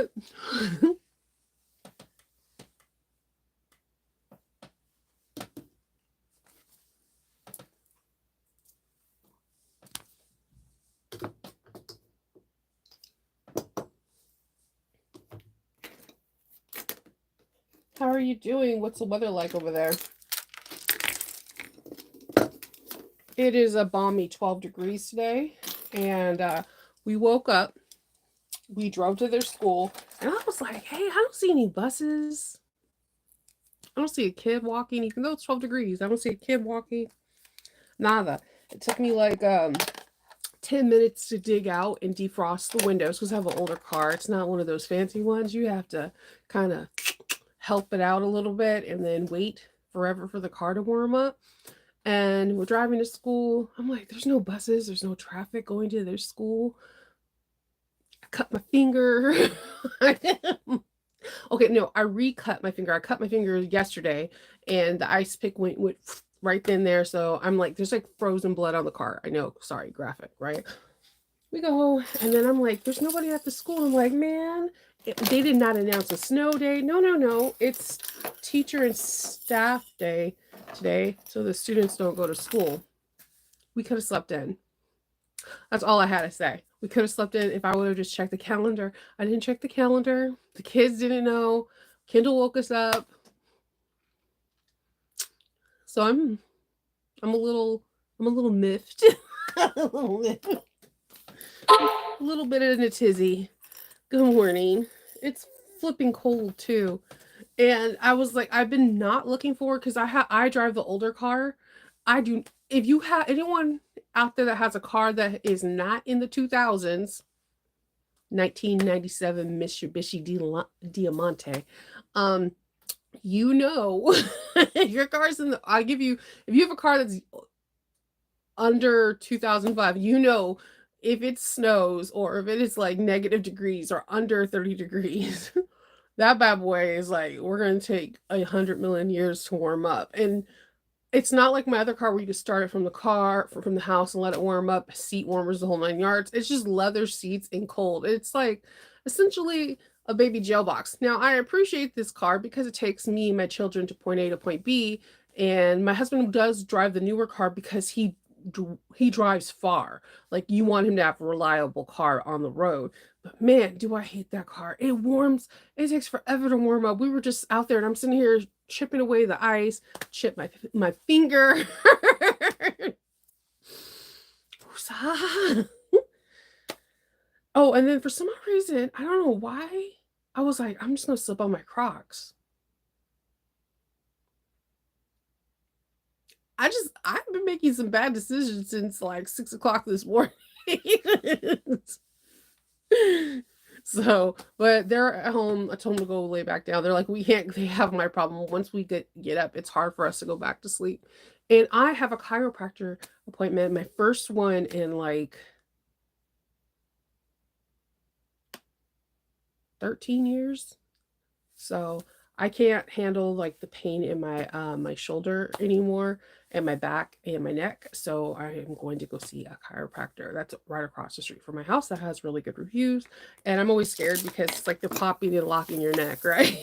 what? How are you doing? What's the weather like over there? It is a balmy 12 degrees today. And we woke up, we drove to their school, and I was like, hey, I don't see any buses. I don't see a kid walking, even though it's 12 degrees. I don't see a kid walking. Nada. It took me like 10 minutes to dig out and defrost the windows because I have an older car. It's not one of those fancy ones. You have to kind of help it out a little bit and then wait forever for the car to warm up. And we're driving to school. I'm like, there's no buses, there's no traffic going to their school. I cut my finger. Okay, no, I recut my finger. I cut my finger yesterday and the ice pick went right in there. So I'm like, there's like frozen blood on the car. I know, sorry, graphic, right? We go, and then I'm like, there's nobody at the school. I'm like, man, they did not announce a snow day. No, no, no. It's teacher and staff day today, so the students don't go to school. We could have slept in. That's all I had to say. We could have slept in if I would have just checked the calendar. I didn't check the calendar. The kids didn't know. Kendall woke us up. So I'm a little miffed. a little miffed. A little bit in a tizzy. Good morning. It's flipping cold too. And I was like, I've been not looking forward because I drive the older car. I do. If you have anyone out there that has a car that is not in the 2000s, 1997 Mitsubishi Diamante, um, you know, your car's in the. I give you if you have a car that's under 2005, you know, if it snows or if it is like negative degrees or under 30 degrees. That bad boy is like, we're gonna take 100 million years to warm up. And it's not like my other car where you can start it from the car, from the house and let it warm up, seat warmers, the whole 9 yards. It's just leather seats and cold. It's like essentially a baby jail box. Now I appreciate this car because it takes me and my children to point A to point B. And my husband does drive the newer car because he drives far. Like you want him to have a reliable car on the road. But man, do I hate that car. It takes forever to warm up. We were just out there and I'm sitting here chipping away the ice, chip my finger. Oh, and then for some odd reason, I don't know why, I was like, I'm just gonna slip on my Crocs. I've been making some bad decisions since like 6 o'clock this morning. So, but they're at home. I told them to go lay back down. They're like, we can't. They have my problem. Once we get up, it's hard for us to go back to sleep. And I have a chiropractor appointment, my first one in like 13 years. So I can't handle like the pain in my shoulder anymore and my back and my neck. So I am going to go see a chiropractor. That's right across the street from my house that has really good reviews. And I'm always scared because it's like they're popping and locking your neck, right?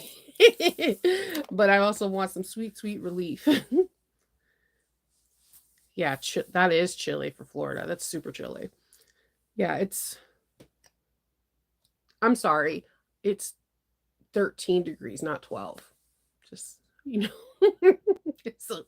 But I also want some sweet, sweet relief. Yeah, that is chilly for Florida. That's super chilly. Yeah, I'm sorry. It's 13 degrees, not 12. Just, you know. so,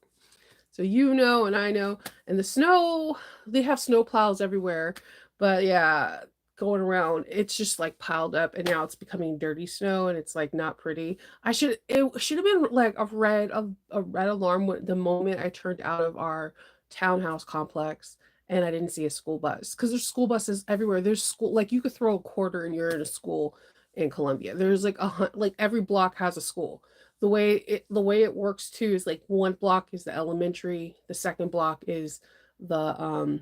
so you know, and I know. And the snow, they have snow plows everywhere. But yeah, going around, it's just like piled up and now it's becoming dirty snow and it's like not pretty. It should have been like a red alarm the moment I turned out of our townhouse complex and I didn't see a school bus because there's school buses everywhere. There's school like you could throw a quarter and you're in a school in Columbia. There's like like every block has a school. The way it works too is like one block is the elementary, the second block is the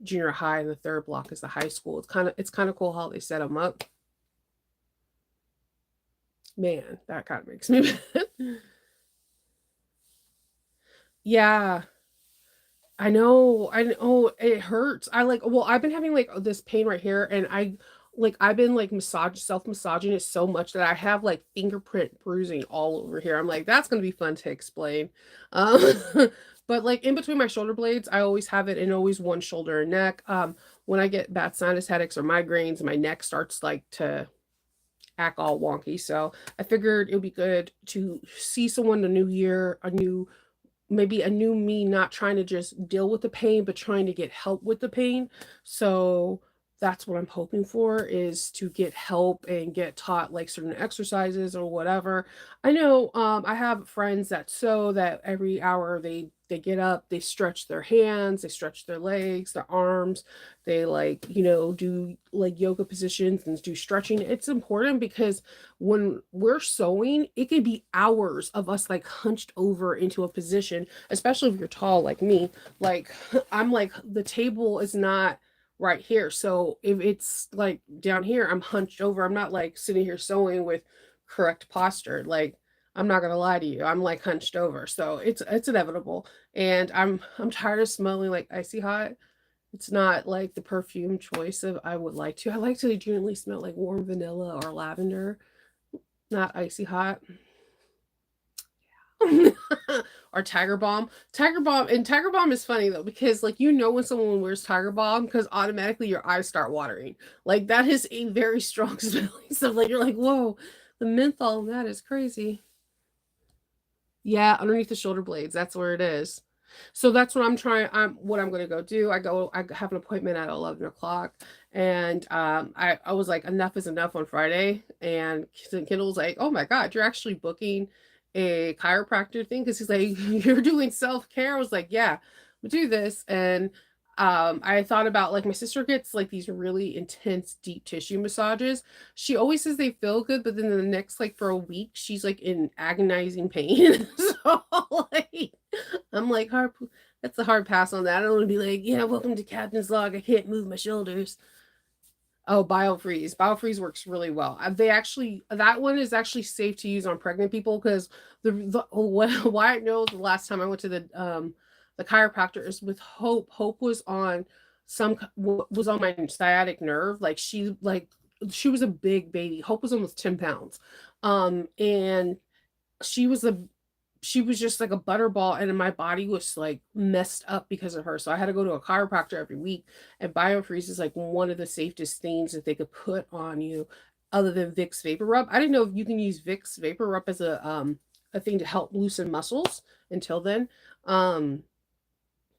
junior high, and the third block is the high school. It's kind of cool how they set them up. Man, that kind of makes me mad. Yeah, I know. I know it hurts. I've been having like this pain right here, and I like I've been like self-massaging it so much that I have like fingerprint bruising all over here. I'm like, that's gonna be fun to explain. Um, but like in between my shoulder blades, I always have it in always one shoulder and neck. When I get bad sinus headaches or migraines, my neck starts like to act all wonky. So I figured it would be good to see someone the new year, maybe a new me, not trying to just deal with the pain, but trying to get help with the pain. So that's what I'm hoping for, is to get help and get taught like certain exercises or whatever. I know I have friends that sew, that every hour they get up, they stretch their hands, they stretch their legs, their arms, they like, do like yoga positions and do stretching. It's important because when we're sewing, it could be hours of us like hunched over into a position, especially if you're tall like me. Like I'm like the table is not right here. So if it's like down here, I'm hunched over. I'm not like sitting here sewing with correct posture. Like I'm not gonna lie to you. I'm like hunched over. So it's inevitable. And I'm tired of smelling like icy hot. It's not like the perfume choice of I would like to. I like to genuinely smell like warm vanilla or lavender, not icy hot. Or Tiger Balm. Tiger Balm is funny though, because like when someone wears Tiger Balm, because automatically your eyes start watering. Like that is a very strong smelling stuff. Like you're like, whoa, the menthol in that is crazy. Yeah, underneath the shoulder blades. That's where it is. So that's what I'm trying. What I'm gonna go do. I have an appointment at 11 o'clock, and I was like, enough is enough on Friday, and Kendall was like, oh my God, you're actually booking a chiropractor thing, because he's like, you're doing self care. I was like, yeah, we do this, and I thought about like my sister gets like these really intense deep tissue massages. She always says they feel good, but then the next like for a week she's like in agonizing pain. So like I'm like, that's a hard pass on that. I don't want to be like, yeah, welcome to Captain's Log. I can't move my shoulders. Oh, BioFreeze. BioFreeze works really well. That one is actually safe to use on pregnant people, because why I know the last time I went to the chiropractor is with Hope. Hope was on was on my sciatic nerve. She was a big baby. Hope was almost 10 pounds. And she was a she was just like a butterball, and my body was like messed up because of her. So I had to go to a chiropractor every week. And BioFreeze is like one of the safest things that they could put on you, other than Vicks Vapor Rub. I didn't know if you can use Vicks Vapor Rub as a thing to help loosen muscles until then. Um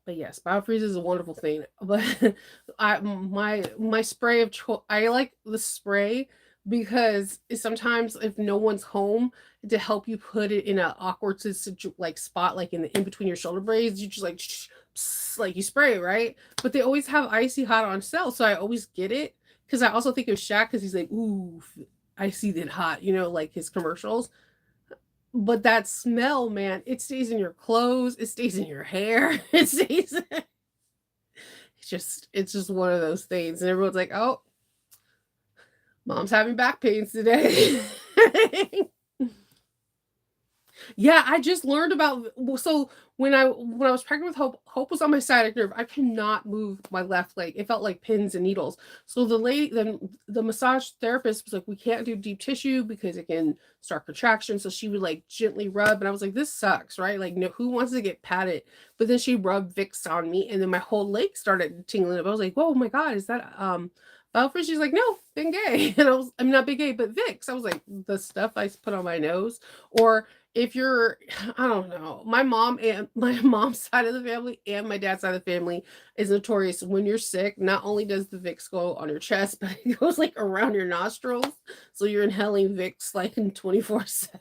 but yes, BioFreeze is a wonderful thing. But my spray of choice, I like the spray because sometimes if no one's home, to help you put it in an awkward like spot, like in between your shoulder blades, you just like like you spray, right? But they always have icy hot on sale, so I always get it, because I also think of Shaq, because he's like, ooh, icy then hot, like his commercials. But that smell, man, it stays in your clothes, it stays in your hair, it stays it's just one of those things. And everyone's like, "Oh, mom's having back pains today." Yeah, I just learned about so when I was pregnant with Hope, Hope was on my sciatic nerve. I cannot move my left leg. It felt like pins and needles. So the massage therapist was like, we can't do deep tissue because it can start contraction. So she would like gently rub, and I was like, this sucks, right? Like, no, who wants to get patted? But then she rubbed Vicks on me, and then my whole leg started tingling up. I was like, whoa, my God, is that Belfry? She's like, no, Bengay. And I'm not Bengay, but Vicks. I was like, the stuff I put on my nose. Or if you're, I don't know, my mom and my mom's side of the family and my dad's side of the family is notorious. When you're sick, not only does the Vicks go on your chest, but it goes like around your nostrils. So you're inhaling Vicks like in 24/7.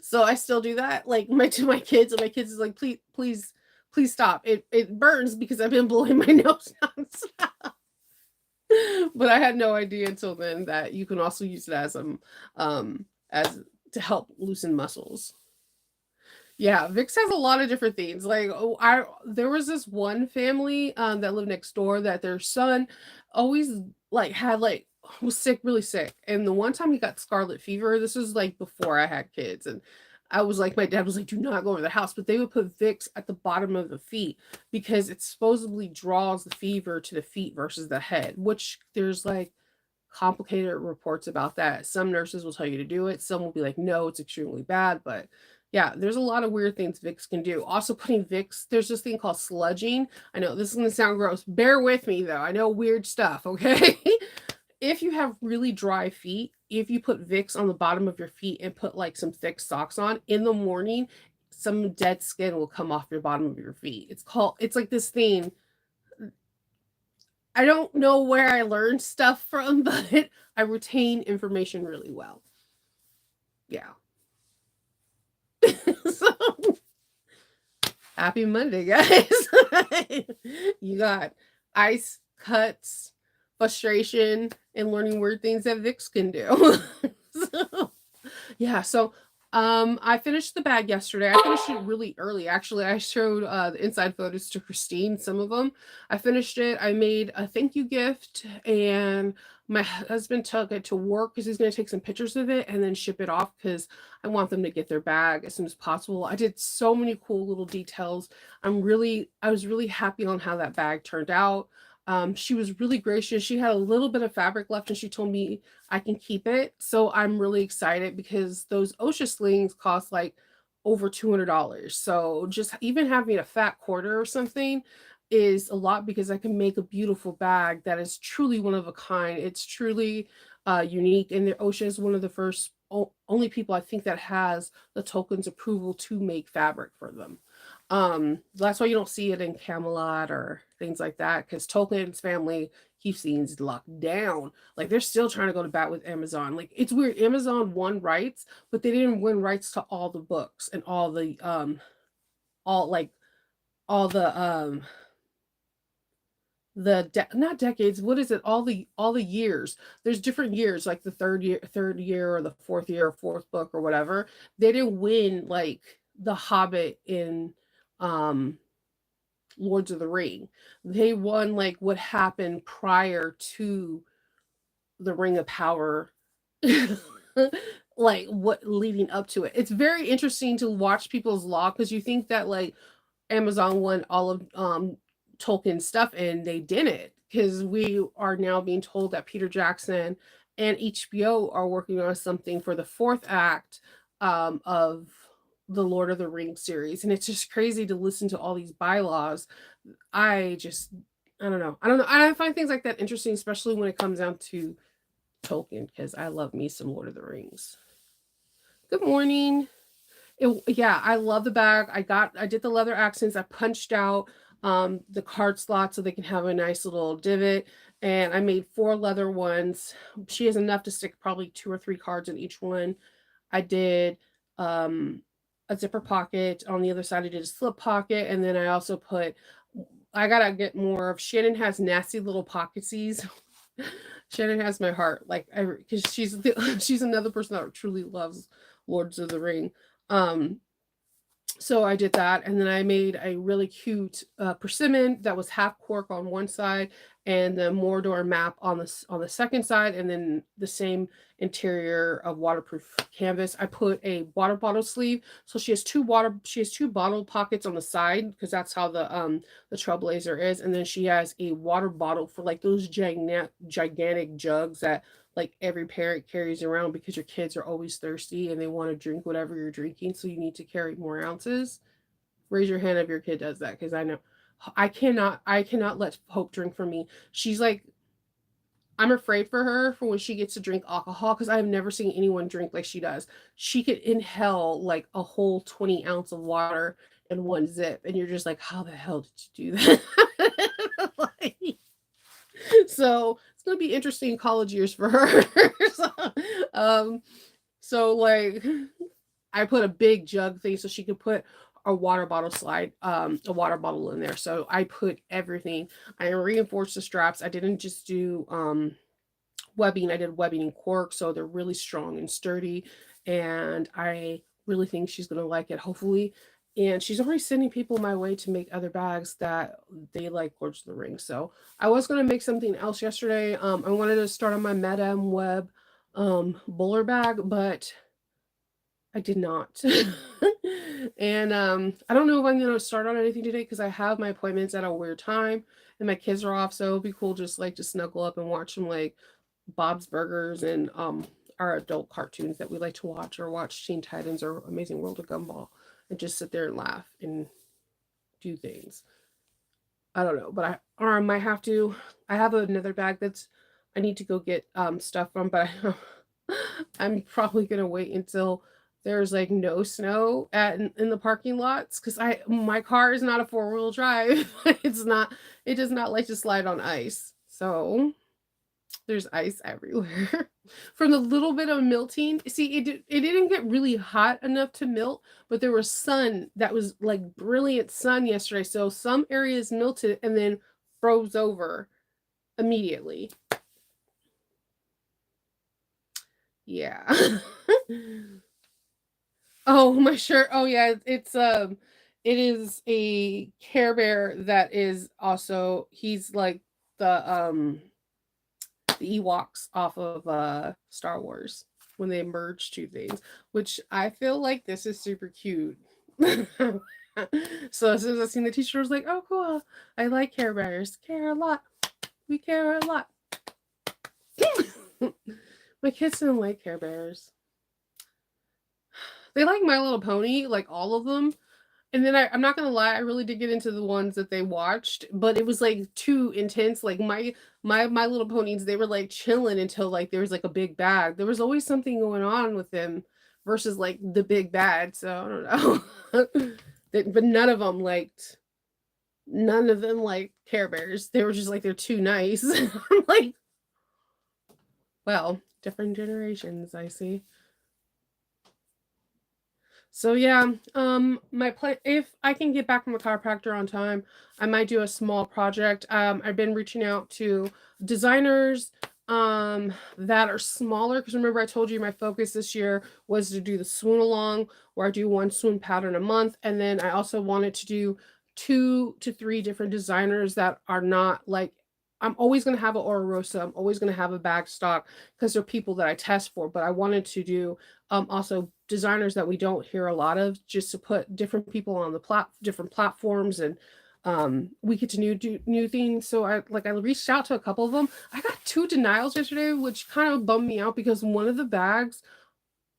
So I still do that. Like to my kids, and my kids is like, please stop. It burns because I've been blowing my nose nonstop. But I had no idea until then that you can also use it as to help loosen muscles. Yeah, Vicks has a lot of different things. Like, there was this one family that lived next door, that their son always like had like was sick, really sick. And the one time he got scarlet fever, this was like before I had kids, and I was like, my dad was like, do not go over the house. But they would put Vicks at the bottom of the feet because it supposedly draws the fever to the feet versus the head, which there's like complicated reports about that. Some nurses will tell you to do it. Some will be like, no, it's extremely bad. But yeah, there's a lot of weird things Vicks can do. Also, putting Vicks, there's this thing called sludging. I know this is going to sound gross. Bear with me though. I know weird stuff, okay? If you have really dry feet, if you put Vicks on the bottom of your feet and put like some thick socks on in the morning, some dead skin will come off your bottom of your feet. It's like this thing. I don't know where I learned stuff from, but I retain information really well. Yeah. So, happy Monday, guys. You got ice, cuts, frustration, and learning weird things that Vicks can do. So, yeah, so I finished the bag yesterday. I finished it really early. Actually, I showed the inside photos to Christine, some of them. I finished it. I made a thank you gift, and my husband took it to work because he's going to take some pictures of it and then ship it off because I want them to get their bag as soon as possible. I did so many cool little details. I was really happy on how that bag turned out. She was really gracious. She had a little bit of fabric left and she told me I can keep it. So I'm really excited because those OSHA slings cost like over $200. So just even having a fat quarter or something is a lot because I can make a beautiful bag that is truly one of a kind. It's truly unique. And the OSHA is one of the first only people I think that has the Tolkien's approval to make fabric for them. That's why you don't see it in Camelot or things like that, because Tolkien's family keeps things locked down. Like they're still trying to go to bat with Amazon. Like it's weird. Amazon won rights, but they didn't win rights to all the books and all the all the not decades, what is it, all the years. There's different years, like the third year or the fourth year or fourth book or whatever. They didn't win like the Hobbit in Lords of the Ring. They won like what happened prior to the Ring of Power. Like what leading up to it. It's very interesting to watch people's law because you think that like Amazon won all of Tolkien stuff, and they didn't, because we are now being told that Peter Jackson and HBO are working on something for the fourth act of the Lord of the Rings series, and it's just crazy to listen to all these bylaws. I just, I don't know. I find things like that interesting, especially when it comes down to Tolkien, because I love me some Lord of the Rings. Good morning. Yeah, I love the bag. I did the leather accents. I punched out the card slot so they can have a nice little divot, and I made 4 leather ones. She has enough to stick probably 2 or 3 cards in each one. I did a zipper pocket on the other side. I did a slip pocket, and then I also put, I gotta get more of, Shannon has nasty little pocketesies. Shannon has my heart, like, because she's another person that truly loves Lords of the Ring. So I did that, and then I made a really cute persimmon that was half cork on one side and the Mordor map on the second side, and then the same interior of waterproof canvas. I put a water bottle sleeve, so she has two bottle pockets on the side because that's how the Trailblazer is, and then she has a water bottle for like those gigantic jugs that like every parent carries around because your kids are always thirsty and they want to drink whatever you're drinking, so you need to carry more ounces. Raise your hand if your kid does that, because I know I cannot let Hope drink from me. She's like, I'm afraid for her for when she gets to drink alcohol, because I have never seen anyone drink like she does. She could inhale like a whole 20 ounce of water in one zip, and you're just like, how the hell did you do that? Like, so it's gonna be interesting college years for her. So like I put a big jug thing so she could put a water bottle a water bottle in there. So I put everything. I reinforced the straps. I didn't just do webbing. I did webbing and cork, so they're really strong and sturdy. And I really think she's gonna like it, hopefully. And she's already sending people my way to make other bags that they like Lords of the Rings. So I was gonna make something else yesterday. I wanted to start on my Madame Web bowler bag, but I did not. And I don't know if I'm gonna start on anything today because I have my appointments at a weird time and my kids are off, so it'd be cool just like to snuggle up and watch them like Bob's Burgers and our adult cartoons that we like to watch, or watch Teen Titans or Amazing World of Gumball, and just sit there and laugh and do things. I don't know, but I might have to. I have another bag that's I need to go get stuff from, but I'm probably gonna wait until there's like no snow in the parking lots, because I my car is not a four-wheel drive. It's not. It does not like to slide on ice. So there's ice everywhere. From the little bit of melting, see, it didn't get really hot enough to melt, but there was sun that was like brilliant sun yesterday. So some areas melted and then froze over immediately. Yeah. Oh, my shirt. Oh yeah, it is a Care Bear that is also he's like the Ewoks off of Star Wars when they merge two things, which I feel like this is super cute. So as soon as I seen the t-shirt, I was like, oh cool. I like Care Bears. Care a lot. We care a lot. My kids didn't like Care Bears. They like My Little Pony, like all of them. And then I'm not gonna lie, I really did get into the ones that they watched, but it was like too intense. Like my Little Ponies, they were like chilling until like there was like a big bad. There was always something going on with them versus like the big bad. So I don't know. But none of them liked Care Bears. They were just like they're too nice. I'm like, well, different generations, I see. So yeah, my plan if I can get back from the chiropractor on time, I might do a small project. I've been reaching out to designers that are smaller, because remember I told you my focus this year was to do the swoon along, where I do one swoon pattern a month, and then I also wanted to do 2 to 3 different designers that are not like I'm always going to have an Ora Rosa. I'm always going to have a bag stock because they're people that I test for, but I wanted to do also designers that we don't hear a lot of, just to put different people on the different platforms, and we get to do new things. So I reached out to a couple of them. I got 2 denials yesterday, which kind of bummed me out, because one of the bags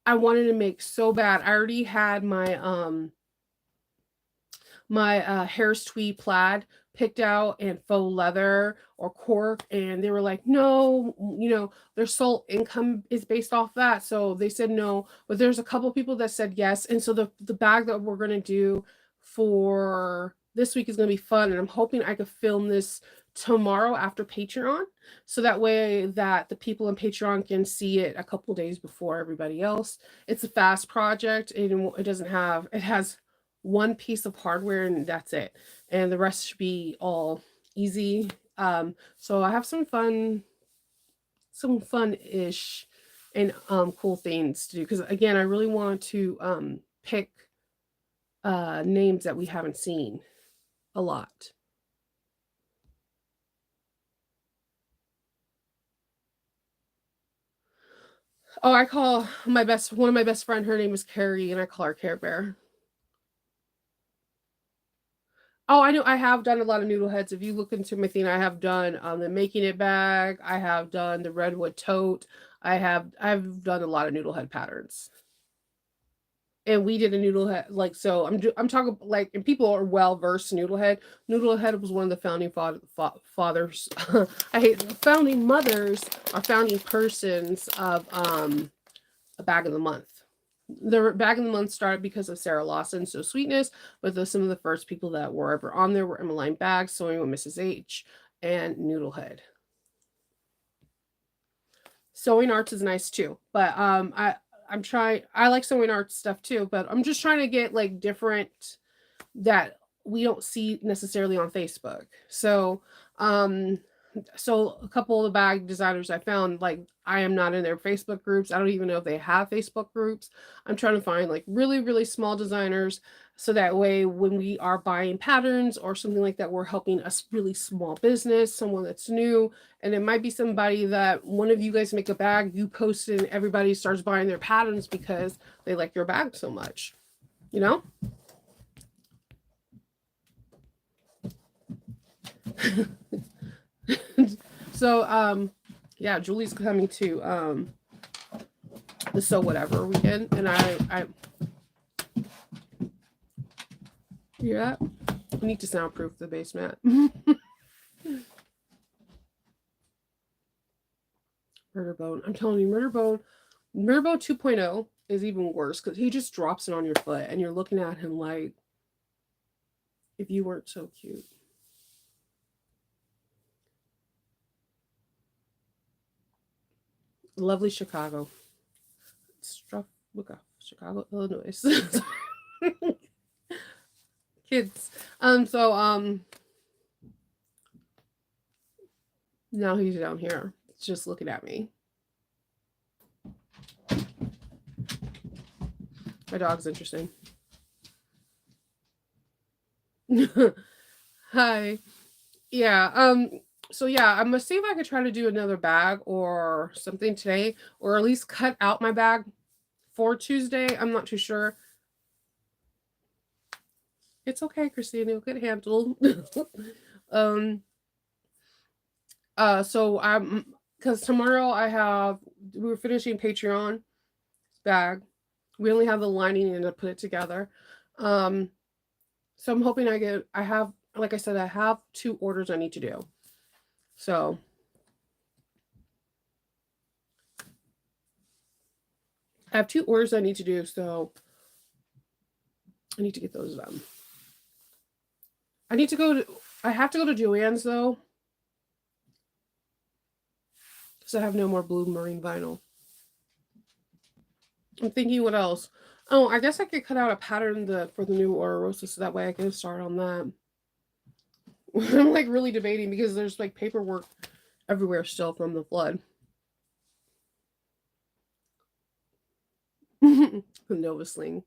I wanted to make so bad. I already had my Harris Tweed plaid picked out, and faux leather or cork, and they were like, no, their sole income is based off that, so they said no. But there's a couple people that said yes, and so the bag that we're going to do for this week is going to be fun, and I'm hoping I could film this tomorrow after Patreon, so that way that the people in Patreon can see it a couple days before everybody else. It's a fast project, and it has one piece of hardware and that's it, and the rest should be all easy. So I have some fun-ish and cool things to do, because again I really want to pick names that we haven't seen a lot. Oh, I call one of my best friend, her name is Carrie, and I call her Care Bear. Oh, I know. I have done a lot of noodle heads. If you look into my thing, I have done the making it bag. I have done the redwood tote. I've done a lot of noodle head patterns. And we did a noodle head, like, so I'm talking like, and people are well versed in noodle head. Noodle head was one of the founding fathers. I hate founding mothers or founding persons of a bag of the month. The bag of the month started because of Sarah Lawson, So Sweetness, but some of the first people that were ever on there were Emmeline Bags, Sewing with Mrs. H, and Noodlehead. Sewing arts is nice too, but I'm trying. I like sewing arts stuff too, but I'm just trying to get like different that we don't see necessarily on Facebook. So a couple of the bag designers I found, like, I am not in their Facebook groups. I don't even know if they have Facebook groups. I'm trying to find like really, really small designers, so that way when we are buying patterns or something like that, we're helping a really small business, someone that's new. And it might be somebody that one of you guys make a bag, you post it, and everybody starts buying their patterns because they like your bag so much, you know? So yeah, Julie's coming to the So Whatever weekend, and I hear that. I need to soundproof the basement. Murder Bone. I'm telling you, Murder Bone 2.0 is even worse because he just drops it on your foot, and you're looking at him like, if you weren't so cute. Lovely Chicago. Look up Chicago, Illinois. Kids. Now he's down here. Just looking at me. My dog's interesting. Hi. Yeah. So yeah, I'm gonna see if I could try to do another bag or something today, or at least cut out my bag for Tuesday. I'm not too sure. It's okay, Christina. You'll get handled. So I'm because tomorrow we're finishing Patreon bag. We only have the lining and to put it together. So I'm hoping I have, like I said, I have 2 orders I need to do. So I have 2 orders I need to do, so I need to get those done. I have to go to Joann's though, because I have no more blue marine vinyl. I'm thinking what else. Oh, I guess I could cut out a pattern for the new Ora Rosa, so that way I can start on that. I'm like really debating because there's like paperwork everywhere still from the flood. The Nova Sling.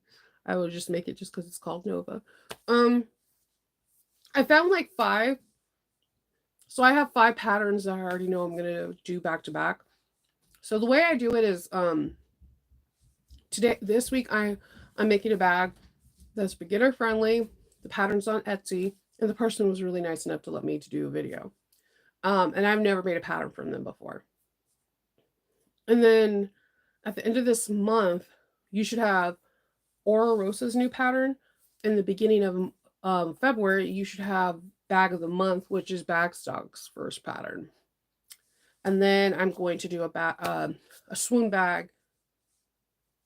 I will just make it just because it's called Nova. I found like 5. So I have 5 patterns that I already know I'm gonna do back to back. So the way I do it is this week I'm making a bag that's beginner friendly. The pattern's on Etsy, and the person was really nice enough to let me to do a video. And I've never made a pattern from them before. And then at the end of this month, you should have Ora Rosa's new pattern. In the beginning of February, you should have Bag of the Month, which is Bagstock's first pattern. And then I'm going to do a swoon bag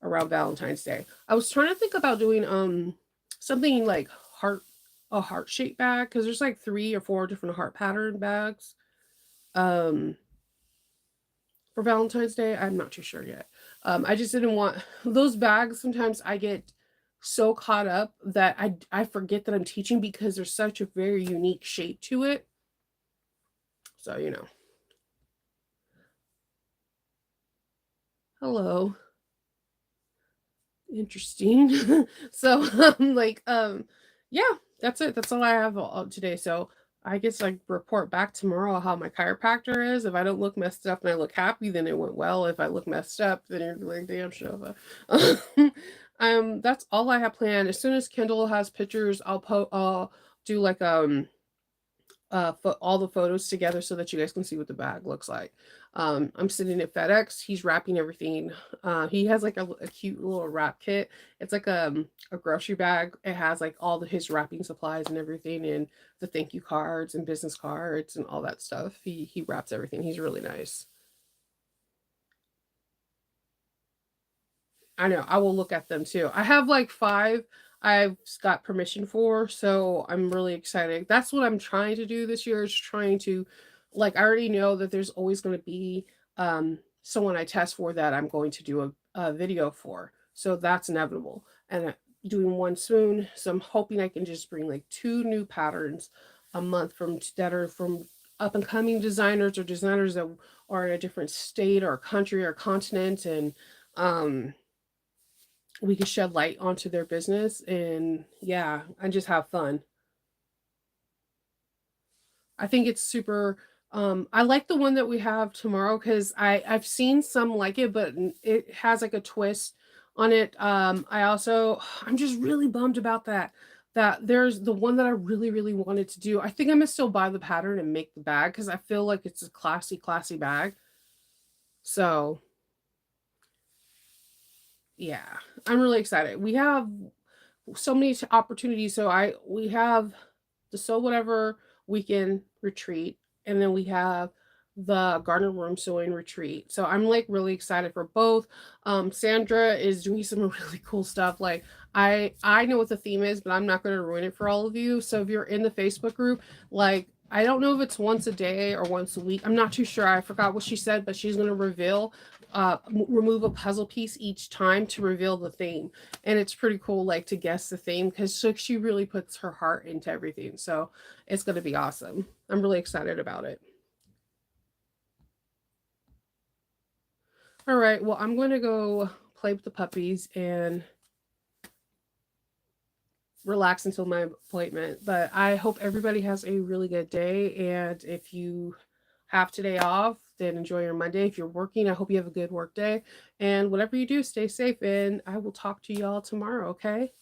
around Valentine's Day. I was trying to think about doing something like a heart-shaped bag, because there's like 3 or 4 different heart pattern bags for Valentine's Day. I'm not too sure yet. I just didn't want those bags. Sometimes I get so caught up that I forget that I'm teaching because there's such a very unique shape to it. So, you know. Hello. Interesting. So, yeah, that's it. That's all I have today. So I guess I report back tomorrow how my chiropractor is. If I don't look messed up and I look happy, then it went well. If I look messed up, then you're like, damn, Shova. That's all I have planned. As soon as Kendall has pictures, I'll do like all the photos together so that you guys can see what the bag looks like. I'm sitting at FedEx. He's wrapping everything. He has like a cute little wrap kit. It's like a grocery bag. It has like his wrapping supplies and everything, and the thank you cards and business cards and all that stuff. He wraps everything. He's really nice. I know. I will look at them too. I have like 5 I've got permission for, so I'm really excited. That's what I'm trying to do this year, is trying to, like, I already know that there's always going to be someone I test for that I'm going to do a video for. So that's inevitable. And doing one soon. So I'm hoping I can just bring like 2 new patterns a month that are from up and coming designers, or designers that are in a different state or country or continent, and we can shed light onto their business, and yeah, and just have fun. I think it's super. I like the one that we have tomorrow because I've seen some like it, but it has like a twist on it. I'm just really bummed about that. That there's the one that I really really wanted to do. I think I'm gonna still buy the pattern and make the bag because I feel like it's a classy bag. So yeah, I'm really excited. We have so many opportunities. We have the Sew Whatever weekend retreat, and then we have the Garden Room sewing retreat. So I'm like really excited for both. Sandra is doing some really cool stuff. Like I know what the theme is, but I'm not going to ruin it for all of you. So if you're in the Facebook group, like I don't know if it's once a day or once a week. I'm not too sure. I forgot what she said, but she's going to remove a puzzle piece each time to reveal the theme, and it's pretty cool, like to guess the theme, because she really puts her heart into everything. So it's going to be awesome. I'm really excited about it. All right, well, I'm going to go play with the puppies and relax until my appointment. But I hope everybody has a really good day. And if you have today off, then enjoy your Monday. If you're working, I hope you have a good work day. And whatever you do, stay safe. And I will talk to y'all tomorrow, okay?